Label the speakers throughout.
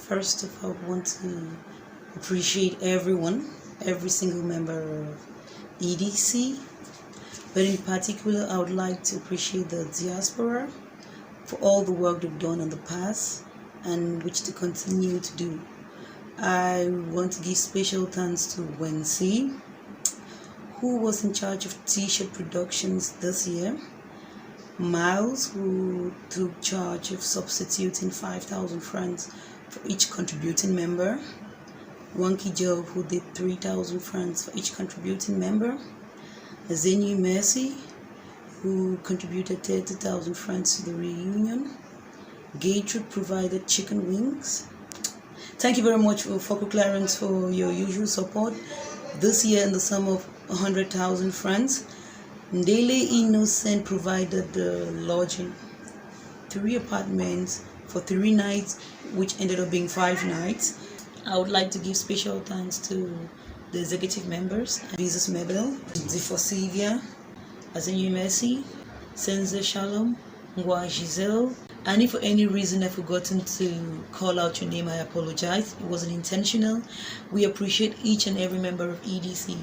Speaker 1: First of all, I want to appreciate everyone, every single member of EDC, but in particular, I would like to appreciate the diaspora for all the work they've done in the past and which they continue to do. I want to give special thanks to Mbengwi, who was in charge of t-shirt productions this year, Miles, who took charge of substituting 5,000 francs for each contributing member, Wonky Joe, who did 3,000 francs for each contributing member, Mbengwi Mercy, who contributed 30,000 francs to the reunion. Gertrude provided chicken wings. Thank you very much for Clarence for your usual support. This year in the sum of 100,000 francs. Ndele Innocent provided the lodging, 3 apartments for 3 nights, which ended up being 5 nights. I would like to give special thanks to the executive members, Jesus Mabel, Zifo Sylvia, Mbengwi Mercy, Senze Shalom, Ngwa Giselle, and if for any reason I've forgotten to call out your name, I apologize. It wasn't intentional. We appreciate each and every member of EDC,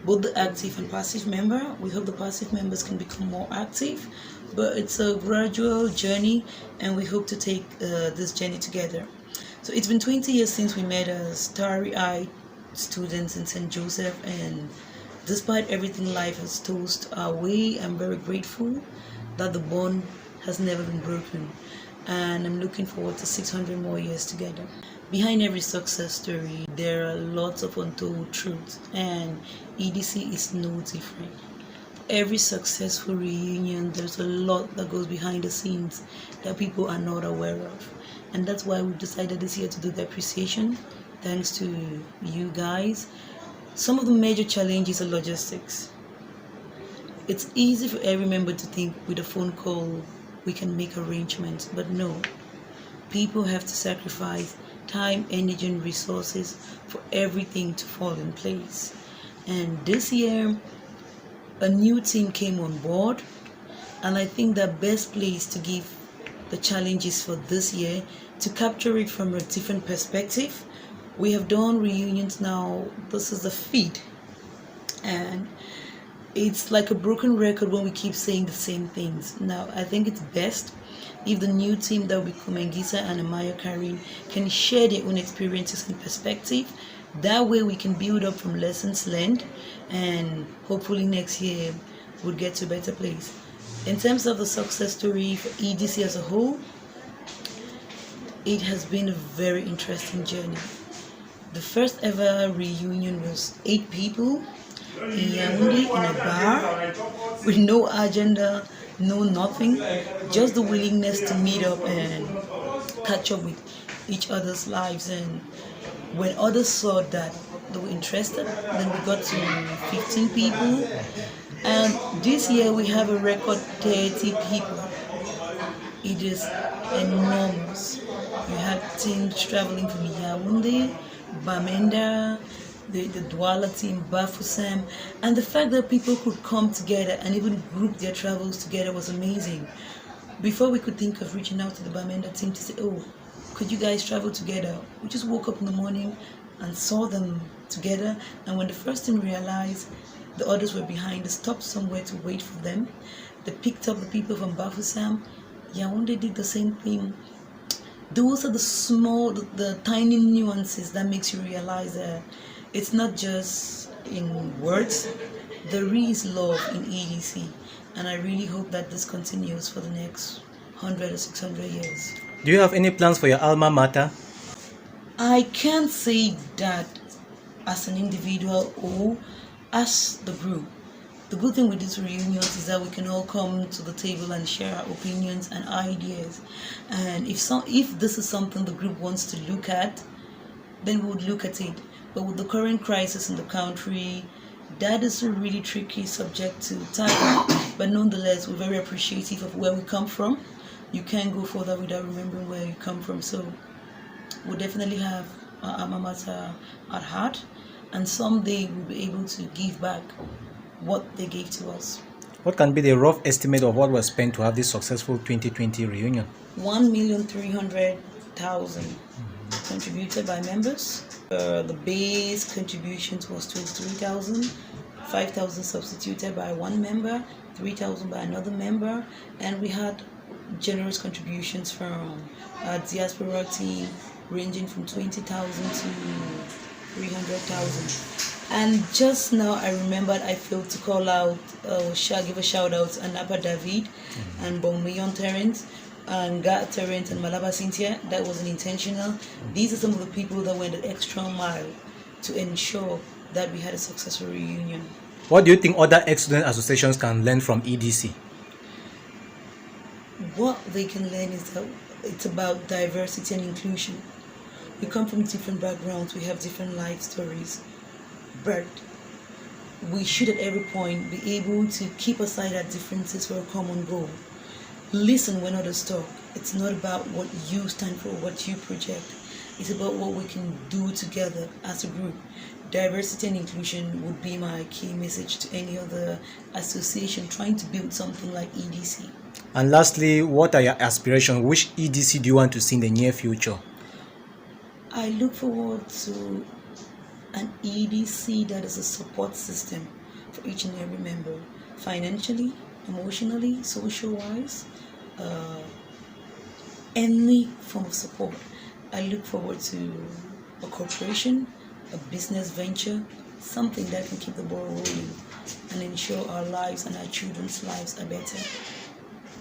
Speaker 1: both the active and passive member. We hope the passive members can become more active, but it's a gradual journey and we hope to take this journey together. So it's been 20 years since we met as starry-eyed students in St. Joseph, and despite everything life has tossed our way, I'm very grateful that the bond has never been broken, and I'm looking forward to 600 more years together. Behind every success story, there are lots of untold truths, and EDC is no different. Every successful reunion, there's a lot that goes behind the scenes that people are not aware of, and that's why we've decided this year to do the appreciation. Thanks to you guys. Some of the major challenges are logistics. It's easy for every member to think with a phone call we can make arrangements, but no. People have to sacrifice time, energy, and resources for everything to fall in place. And this year, a new team came on board, and I think the best place to give the challenges for this year, to capture it from a different perspective. We have done reunions now. This is the feed, and it's like a broken record when we keep saying the same things. Now, I think it's best if the new team that will be Kumengisa and Amaya Karin can share their own experiences and perspective. That way we can build up from lessons learned, and hopefully next year we'll get to a better place. In terms of the success story for EDC as a whole, it has been a very interesting journey. The first ever reunion was 8 people in Yaoundé in a bar with no agenda, no nothing, just the willingness to meet up and catch up with each other's lives. And when others saw that they were interested, then we got to 15 people, and this year we have a record 30 people. It is enormous. You have teams traveling from Yaoundé, Bamenda, the Douala team, Bafoussam, and the fact that people could come together and even group their travels together was amazing. Before we could think of reaching out to the Bamenda team to say, oh, could you guys travel together? We just woke up in the morning and saw them together, and when the first team realized the others were behind, they stopped somewhere to wait for them. They picked up the people from Bafoussam. Yaoundé did the same thing. Those are the small, the tiny nuances that makes you realize that it's not just in words. There is love in EDC, and I really hope that this continues for the next 100 or 600 years.
Speaker 2: Do you have any plans for your alma mater?
Speaker 1: I can't say that as an individual or as the group. The good thing with these reunions is that we can all come to the table and share our opinions and ideas. And if this is something the group wants to look at, then we would look at it. But with the current crisis in the country, that is a really tricky subject to tackle. But nonetheless, we're very appreciative of where we come from. You can't go further without remembering where you come from. So we'll definitely have our alma mater at heart, and someday we'll be able to give back what they gave to us.
Speaker 2: What can be the rough estimate of what was spent to have this successful 2020 reunion?
Speaker 1: 1,300,000. contributed by members. The base contributions was 23,000, 5,000 substituted by one member, 3,000 by another member, and we had generous contributions from our diaspora team ranging from 20,000 to 300,000. And just now I remembered I failed to call out, give a shout out to Anapa David and Mbengwi Terrence and Gat Terrence and Malaba Cynthia. That wasn't intentional. These are some of the people that went the extra mile to ensure that we had a successful reunion.
Speaker 2: What do you think other ex-student associations can learn from EDC?
Speaker 1: What they can learn is that it's about diversity and inclusion. We come from different backgrounds, we have different life stories, but we should at every point be able to keep aside our differences for a common goal. Listen when others talk. It's not about what you stand for, what you project. It's about what we can do together as a group. Diversity and inclusion would be my key message to any other association trying to build something like EDC.
Speaker 2: And lastly, what are your aspirations? Which EDC do you want to see in the near future?
Speaker 1: I look forward to an EDC that is a support system for each and every member, financially, emotionally, social-wise, any form of support. I look forward to a corporation, a business venture, something that can keep the ball rolling and ensure our lives and our children's lives are better.